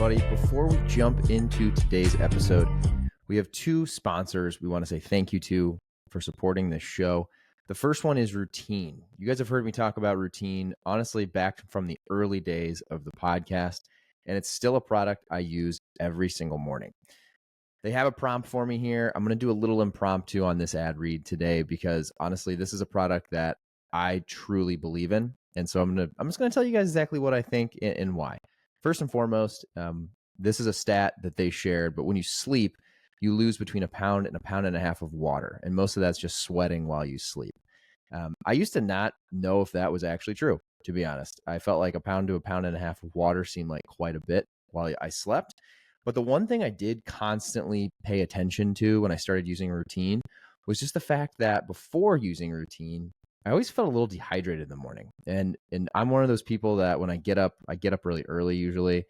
everybody. Before we jump into today's episode, we have two sponsors we want to say thank you to for supporting this show. The first one is Routine. You guys have heard me talk about Routine, honestly, back from the early days of the podcast, and it's still a product I use every single morning. They have a prompt for me here. I'm going to do a little impromptu on this ad read today because honestly, this is a product that I truly believe in. And so I'm just going to tell you guys exactly what I think and why. First and foremost, this is a stat that they shared, but when you sleep, you lose between a pound and a half of water. And most of that's just sweating while you sleep. I used to not know if that was actually true, to be honest. I felt like a pound to a pound and a half of water seemed like quite a bit while I slept. But the one thing I did constantly pay attention to when I started using Routine was just the fact that before using Routine, I always felt a little dehydrated in the morning. And I'm one of those people that when I get up really early usually.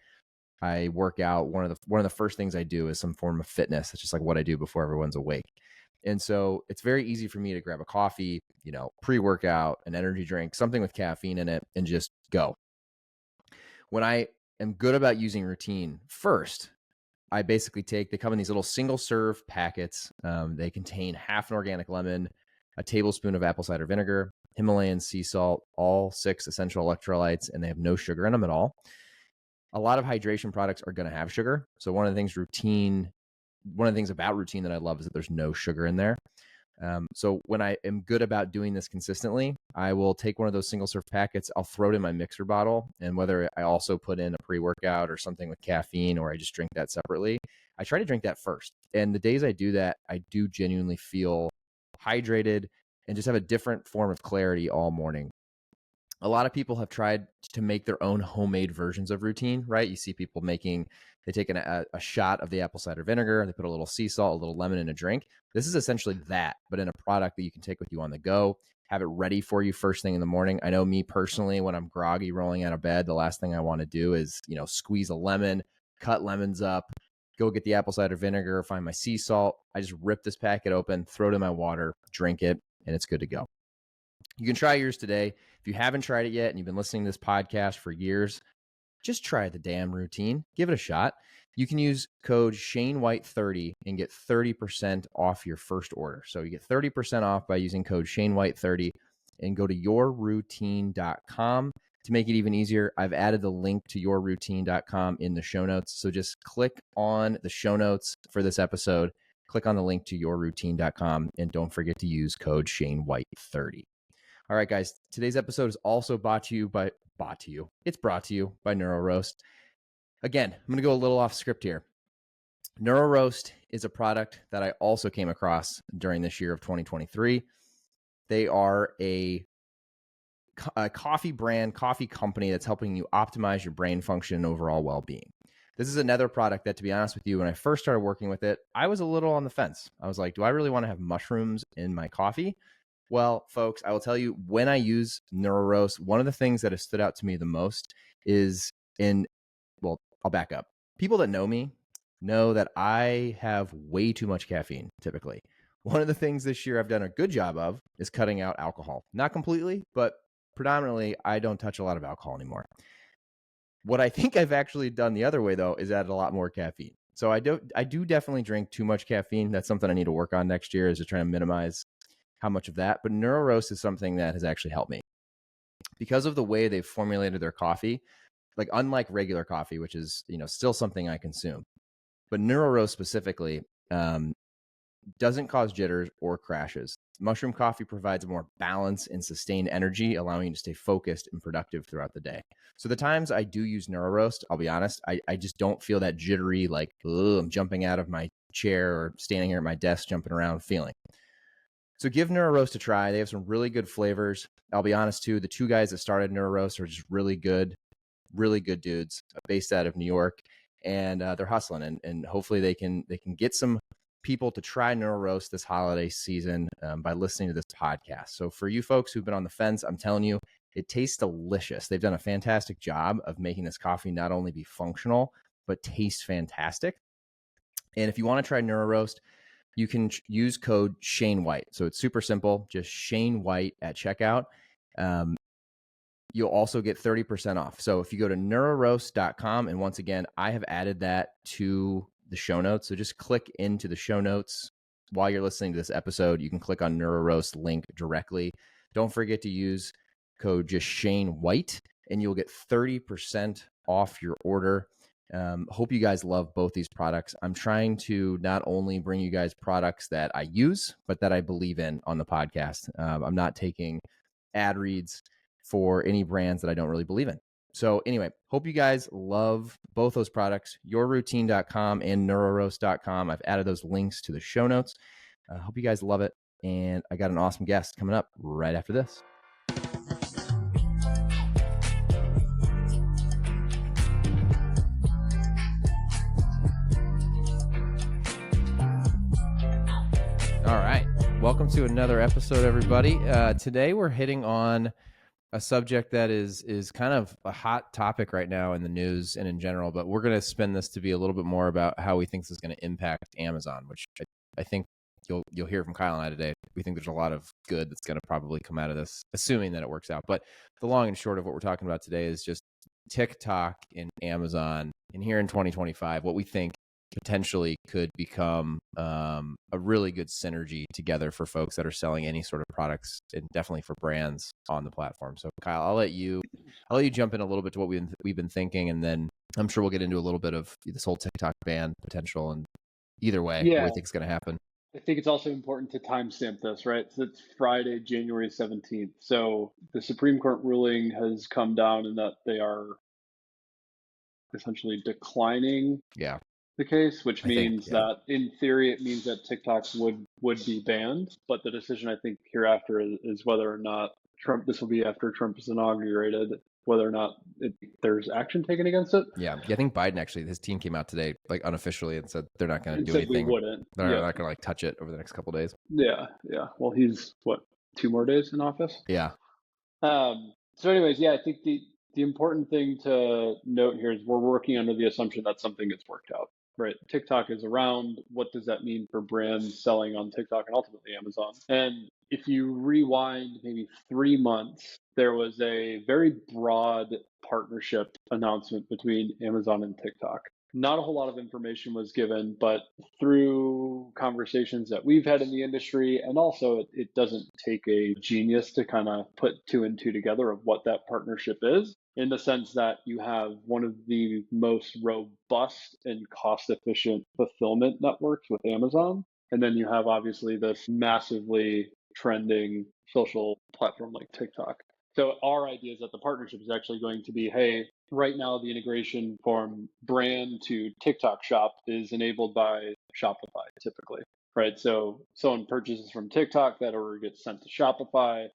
I work out. One of the first things I do is some form of fitness. It's just like what I do before everyone's awake. And so it's very easy for me to grab a coffee, pre-workout, an energy drink, something with caffeine in it, and just go. When I am good about using Routine, first, I basically they come in these little single serve packets. They contain half an organic lemon, a tablespoon of apple cider vinegar, Himalayan sea salt, all 6 essential electrolytes, and they have no sugar in them at all. A lot of hydration products are going to have sugar. So one of the things about Routine that I love is that there's no sugar in there. So when I am good about doing this consistently, I will take one of those single serve packets, I'll throw it in my mixer bottle, and whether I also put in a pre-workout or something with caffeine or I just drink that separately, I try to drink that first. And the days I do that, I do genuinely feel hydrated and just have a different form of clarity all morning. A lot of people have tried to make their own homemade versions of Routine, right? You see people they take a shot of the apple cider vinegar, they put a little sea salt, a little lemon in a drink. This is essentially that, but in a product that you can take with you on the go, have it ready for you first thing in the morning. I know me personally, when I'm groggy rolling out of bed, the last thing I want to do is, squeeze a lemon, cut lemons up, go get the apple cider vinegar, find my sea salt. I just rip this packet open, throw it in my water, drink it, and it's good to go. You can try yours today. If you haven't tried it yet and you've been listening to this podcast for years, just try the damn Routine. Give it a shot. You can use code ShaneWhite30 and get 30% off your first order. So you get 30% off by using code ShaneWhite30 and go to yourroutine.com. To make it even easier, I've added the link to yourroutine.com in the show notes. So just click on the show notes for this episode, click on the link to yourroutine.com, and don't forget to use code ShaneWhite30. All right, guys, today's episode is also brought to you by NeuroRoast. Again, I'm going to go a little off script here. NeuroRoast is a product that I also came across during this year of 2023. They are a coffee company that's helping you optimize your brain function and overall well-being. This is another product that, to be honest with you, when I first started working with it, I was a little on the fence. I was like, do I really want to have mushrooms in my coffee? Well, folks, I will tell you, when I use NeuroRoast, one of the things that has stood out to me the most is I'll back up. People that know me know that I have way too much caffeine, typically. One of the things this year I've done a good job of is cutting out alcohol. Not completely, but predominantly, I don't touch a lot of alcohol anymore. What I think I've actually done the other way, though, is add a lot more caffeine. So I do definitely drink too much caffeine. That's something I need to work on next year, is to try to minimize how much of that. But NeuroRoast is something that has actually helped me because of the way they've formulated their coffee. Like, unlike regular coffee, which is, still something I consume, but NeuroRoast specifically doesn't cause jitters or crashes. Mushroom coffee provides more balance and sustained energy, allowing you to stay focused and productive throughout the day. So the times I do use NeuroRoast, I'll be honest, I just don't feel that jittery, like, I'm jumping out of my chair or standing here at my desk jumping around feeling. So give NeuroRoast a try. They have some really good flavors. I'll be honest too, the two guys that started NeuroRoast are just really good dudes based out of New York, and they're hustling, and hopefully they can get some people to try NeuroRoast this holiday season by listening to this podcast. So for you folks who've been on the fence, I'm telling you, it tastes delicious. They've done a fantastic job of making this coffee not only be functional, but taste fantastic. And if you want to try NeuroRoast, you can use code ShaneWhite. So it's super simple, just ShaneWhite at checkout. you'll also get 30% off. So if you go to neuroroast.com, and once again, I have added that to the show notes. So just click into the show notes while you're listening to this episode. You can click on NeuroRoast link directly. Don't forget to use code just Shane White, and you'll get 30% off your order. Hope you guys love both these products. I'm trying to not only bring you guys products that I use, but that I believe in on the podcast. I'm not taking ad reads for any brands that I don't really believe in. So anyway, hope you guys love both those products, yourroutine.com and neuroroast.com. I've added those links to the show notes. I hope you guys love it. And I got an awesome guest coming up right after this. All right. Welcome to another episode, everybody. Today we're hitting on a subject that is kind of a hot topic right now in the news and in general, but we're going to spin this to be a little bit more about how we think this is going to impact Amazon, which I think you'll hear from Kyle and I today. We think there's a lot of good that's going to probably come out of this, assuming that it works out. But the long and short of what we're talking about today is just TikTok and Amazon, and here in 2025, what we think potentially could become a really good synergy together for folks that are selling any sort of products, and definitely for brands on the platform. So Kyle, I'll let you jump in a little bit to what we've been thinking, and then I'm sure we'll get into a little bit of this whole TikTok ban potential, and either way, what we think is going to happen. I think it's also important to timestamp this, right? So it's Friday, January 17th. So the Supreme Court ruling has come down in that they are essentially declining the case, which means that in theory, it means that TikTok would be banned. But the decision, I think, hereafter is whether or not this will be after Trump is inaugurated, whether or not there's action taken against it. Yeah, I think Biden actually, his team came out today, like unofficially, and said they're not going to do anything. We wouldn't. They're not going to like touch it over the next couple of days. Yeah. Well, he's 2 more days in office? Yeah. So anyways, I think the important thing to note here is we're working under the assumption that something gets worked out, right? TikTok is around. What does that mean for brands selling on TikTok and ultimately Amazon? And if you rewind maybe 3 months, there was a very broad partnership announcement between Amazon and TikTok. Not a whole lot of information was given, but through conversations that we've had in the industry, and also it doesn't take a genius to kind of put 2 and 2 together of what that partnership is, in the sense that you have one of the most robust and cost-efficient fulfillment networks with Amazon. And then you have obviously this massively trending social platform like TikTok. So our idea is that the partnership is actually going to be, hey, right now the integration from brand to TikTok shop is enabled by Shopify typically, right? So someone purchases from TikTok, that order gets sent to Shopify.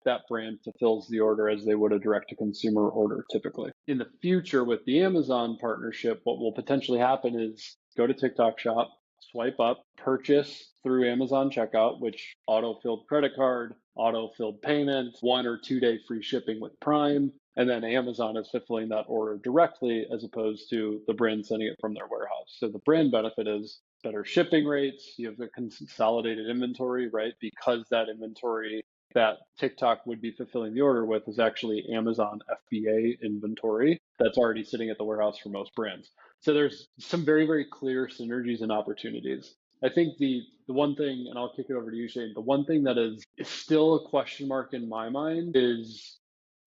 That brand fulfills the order as they would a direct-to-consumer order typically. In the future with the Amazon partnership, what will potentially happen is go to TikTok shop, swipe up, purchase through Amazon checkout, which auto-filled credit card, auto-filled payment, 1 or 2 day free shipping with Prime, and then Amazon is fulfilling that order directly as opposed to the brand sending it from their warehouse. So the brand benefit is better shipping rates. You have a consolidated inventory, right? Because that inventory that TikTok would be fulfilling the order with is actually Amazon FBA inventory that's already sitting at the warehouse for most brands. So there's some very, very clear synergies and opportunities. I think the one thing, and I'll kick it over to you, Shane, the one thing that is still a question mark in my mind is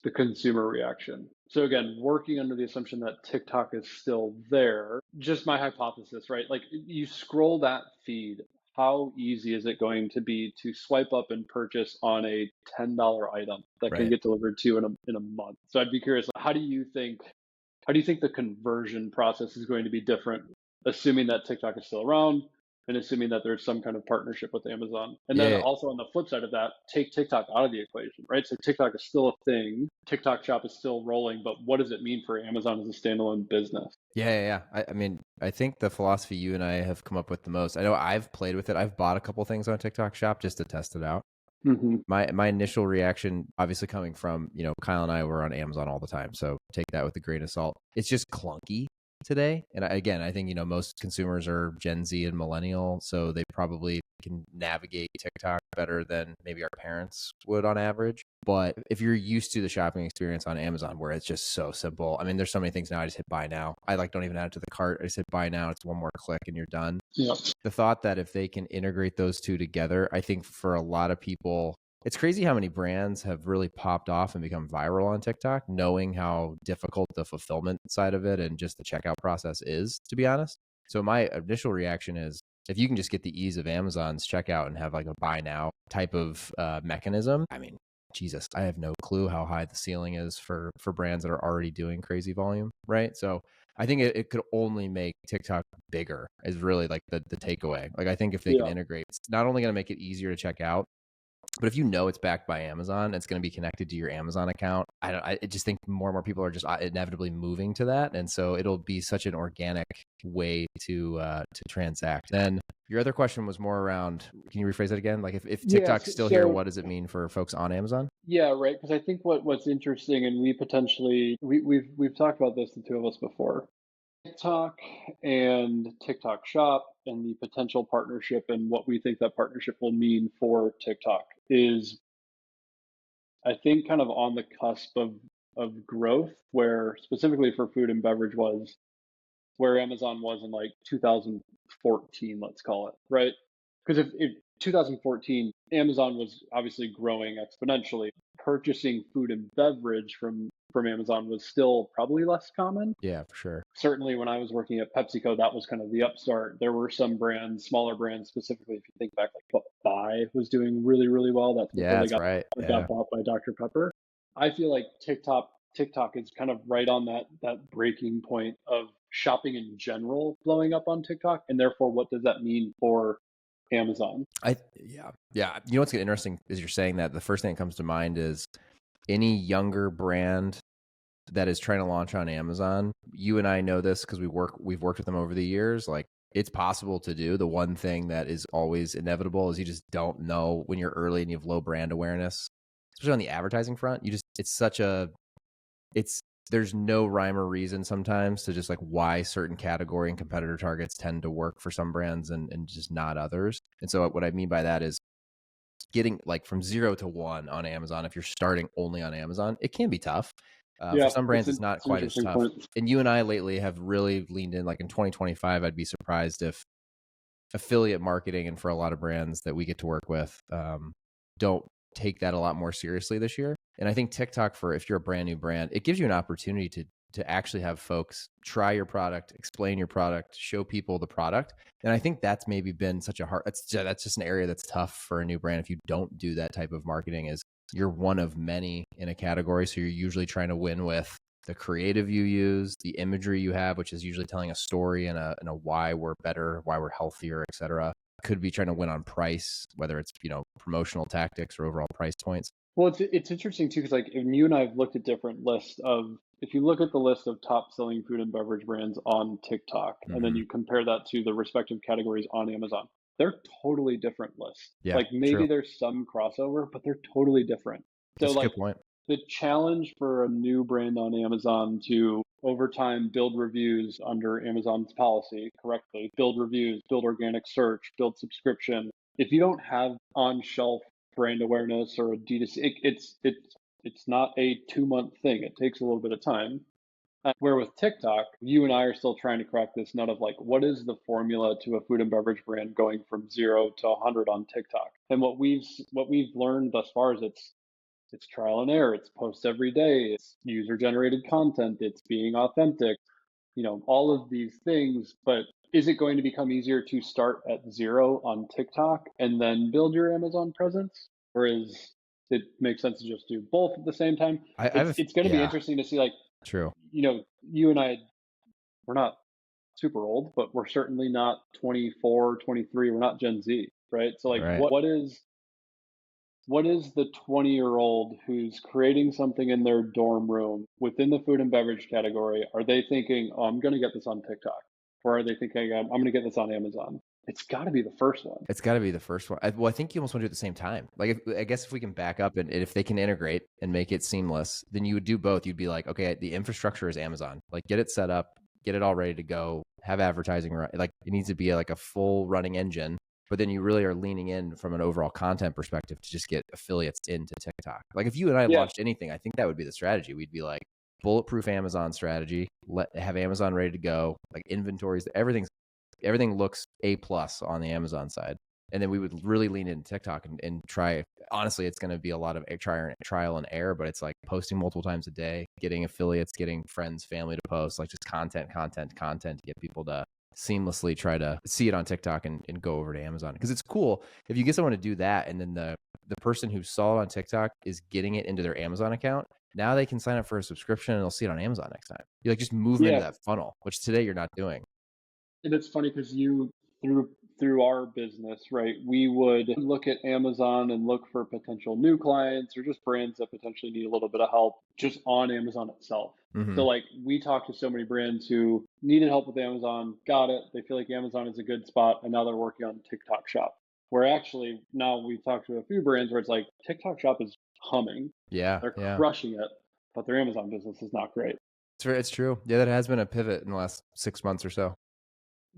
the consumer reaction. So again, working under the assumption that TikTok is still there, just my hypothesis, right? Like you scroll that feed, how easy is it going to be to swipe up and purchase on a $10 item that can get delivered to you in a month? So I'd be curious, how do you think the conversion process is going to be different, assuming that TikTok is still around and assuming that there's some kind of partnership with Amazon? And then also on the flip side of that, take TikTok out of the equation, right? So TikTok is still a thing. TikTok shop is still rolling, but what does it mean for Amazon as a standalone business? Yeah. I mean, I think the philosophy you and I have come up with the most, I know I've played with it. I've bought a couple things on TikTok shop just to test it out. Mm-hmm. My initial reaction, obviously coming from, Kyle and I were on Amazon all the time. So take that with a grain of salt. It's just clunky. today. And again, I think, most consumers are Gen Z and millennial, so they probably can navigate TikTok better than maybe our parents would on average. But if you're used to the shopping experience on Amazon where it's just so simple, I mean, there's so many things now. I just hit buy now. I don't even add it to the cart. I just hit buy now. It's one more click and you're done. Yep. The thought that if they can integrate those two together, I think for a lot of people, it's crazy how many brands have really popped off and become viral on TikTok, knowing how difficult the fulfillment side of it and just the checkout process is, to be honest. So my initial reaction is, if you can just get the ease of Amazon's checkout and have like a buy now type of mechanism, I mean, Jesus, I have no clue how high the ceiling is for brands that are already doing crazy volume, right? So I think it could only make TikTok bigger is really like the takeaway. Like I think if they can integrate, it's not only going to make it easier to check out, but if it's backed by Amazon, it's going to be connected to your Amazon account. I just think more and more people are just inevitably moving to that, and so it'll be such an organic way to transact. Then your other question was more around. Can you rephrase that again? Like if TikTok's still here, what does it mean for folks on Amazon? Yeah, right. Because I think what's interesting, and we've talked about this, the two of us, before. TikTok and TikTok Shop and the potential partnership and what we think that partnership will mean for TikTok is, I think, kind of on the cusp of growth, where specifically for food and beverage was where Amazon was in like 2014, let's call it, right? Because if 2014, Amazon was obviously growing exponentially. Purchasing food and beverage from Amazon was still probably less common. Yeah, for sure. Certainly when I was working at PepsiCo, that was kind of the upstart. There were some brands, smaller brands specifically, if you think back, like what Bai was doing really, really well. That's before they got bought by Dr. Pepper. I feel like TikTok is kind of right on that breaking point of shopping in general blowing up on TikTok, and therefore what does that mean for Amazon? Yeah. You know what's interesting is you're saying that. The first thing that comes to mind is any younger brand that is trying to launch on Amazon. You and I know this because we've worked with them over the years. Like it's possible to do. The one thing that is always inevitable is you just don't know when you're early and you have low brand awareness, especially on the advertising front. There's no rhyme or reason sometimes to just like why certain category and competitor targets tend to work for some brands and just not others. And so what I mean by that is getting like from 0 to 1 on Amazon. If you're starting only on Amazon, it can be tough. For some brands, it's not quite as tough. Point. And you and I lately have really leaned in. Like in 2025, I'd be surprised if affiliate marketing, and for a lot of brands that we get to work with, don't take that a lot more seriously this year. And I think TikTok, for if you're a brand new brand, it gives you an opportunity to actually have folks try your product, explain your product, show people the product. And I think that's maybe been such a hard, that's just an area that's tough for a new brand. If you don't do that type of marketing, is you're one of many in a category. So you're usually trying to win with the creative you use, the imagery you have, which is usually telling a story and a why we're better, why we're healthier, et cetera. Could be trying to win on price, whether it's, promotional tactics or overall price points. Well, it's interesting too, because like you and I have looked at different lists of, if you look at the list of top selling food and beverage brands on TikTok, and then you compare that to the respective categories on Amazon, they're totally different lists. Yeah, like maybe there's some crossover, but they're totally different. So that's like a good point. The challenge for a new brand on Amazon to over time build reviews under Amazon's policy correctly, build reviews, build organic search, build subscription. If you don't have on shelf brand awareness or a D2C, it's not a 2-month thing. It takes a little bit of time. Where with TikTok, you and I are still trying to crack this nut of like, what is the formula to a food and beverage brand going from 0 to 100 on TikTok? And what we've learned thus far is it's trial and error. It's posts every day. It's user generated content. It's being authentic. All of these things. But is it going to become easier to start at 0 on TikTok and then build your Amazon presence, or is it make sense to just do both at the same time? It's going to be interesting to see. Like, true. You and I, we're not super old, but we're certainly not 24, 23. We're not Gen Z, right? So like, what is the 20-year-old who's creating something in their dorm room within the food and beverage category? Are they thinking, oh, I'm going to get this on TikTok? Or are they thinking, I'm going to get this on Amazon? It's got to be the first one. It's got to be the first one. I think you almost want to do it at the same time. Like, I guess if we can back up and if they can integrate and make it seamless, then you would do both. You'd be like, okay, the infrastructure is Amazon. Like, get it set up, get it all ready to go, have advertising, like it needs to be like a full running engine. But then you really are leaning in from an overall content perspective to just get affiliates into TikTok. Like if you and I launched anything, I think that would be the strategy. We'd be like bulletproof Amazon strategy, have Amazon ready to go, like inventories, everything looks A+ on the Amazon side. And then we would really lean into TikTok and try. Honestly, it's going to be a lot of trial and error, but it's like posting multiple times a day, getting affiliates, getting friends, family to post, like just content to get people to seamlessly try to see it on TikTok and go over to Amazon. Because it's cool if you get someone to do that, and then the person who saw it on TikTok is getting it into their Amazon account. Now they can sign up for a subscription and they'll see it on Amazon next time. You like just move into that funnel, which today you're not doing. And it's funny because you through our business, right? We would look at Amazon and look for potential new clients or just brands that potentially need a little bit of help just on Amazon itself. Mm-hmm. So like we talked to so many brands who needed help with Amazon, got it. They feel like Amazon is a good spot, and now they're working on TikTok Shop. Where actually now we've talked to a few brands where it's like TikTok Shop is humming. Yeah. They're crushing it, but their Amazon business is not great. It's true. Yeah, that has been a pivot in the last 6 months or so.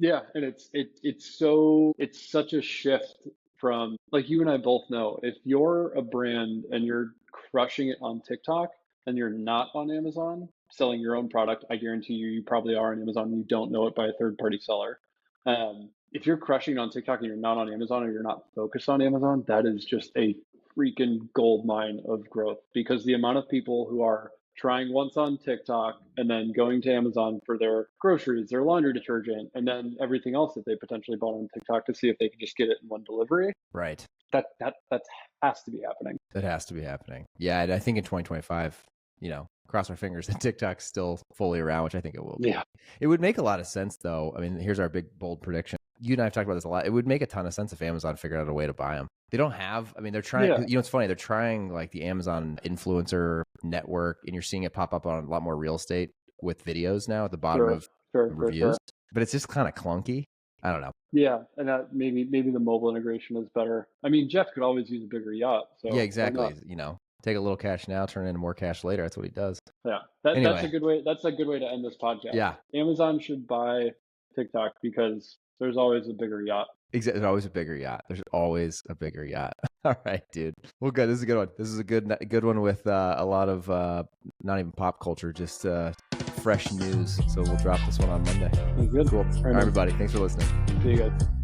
Yeah, and it's such a shift from, like, you and I both know, if you're a brand and you're crushing it on TikTok and you're not on Amazon selling your own product, I guarantee you probably are on Amazon and you don't know it by a third-party seller. If you're crushing it on TikTok and you're not on Amazon or you're not focused on Amazon, that is just a freaking gold mine of growth, because the amount of people who are trying once on TikTok and then going to Amazon for their groceries, their laundry detergent, and then everything else that they potentially bought on TikTok to see if they can just get it in one delivery. Right. That has to be happening. That has to be happening. Yeah, and I think in 2025, cross our fingers that TikTok's still fully around, which I think it will be. Yeah. It would make a lot of sense, though. I mean, here's our big, bold prediction. You and I have talked about this a lot. It would make a ton of sense if Amazon figured out a way to buy them. They don't have, they're trying, it's funny. They're trying like the Amazon influencer network, and you're seeing it pop up on a lot more real estate with videos now at the bottom of reviews, but it's just kind of clunky. I don't know. Yeah. And that maybe the mobile integration is better. I mean, Jeff could always use a bigger yacht. So yeah, exactly. Take a little cash now, turn into more cash later. That's what he does. Yeah. That's a good way. That's a good way to end this podcast. Yeah. Amazon should buy TikTok because there's always a bigger yacht. Exactly. There's always a bigger yacht. There's always a bigger yacht. All right, dude. Well, good. This is a good one. This is a good one with a lot of not even pop culture, just fresh news. So we'll drop this one on Monday. Good. Cool. All right, everybody. Thanks for listening. See you guys.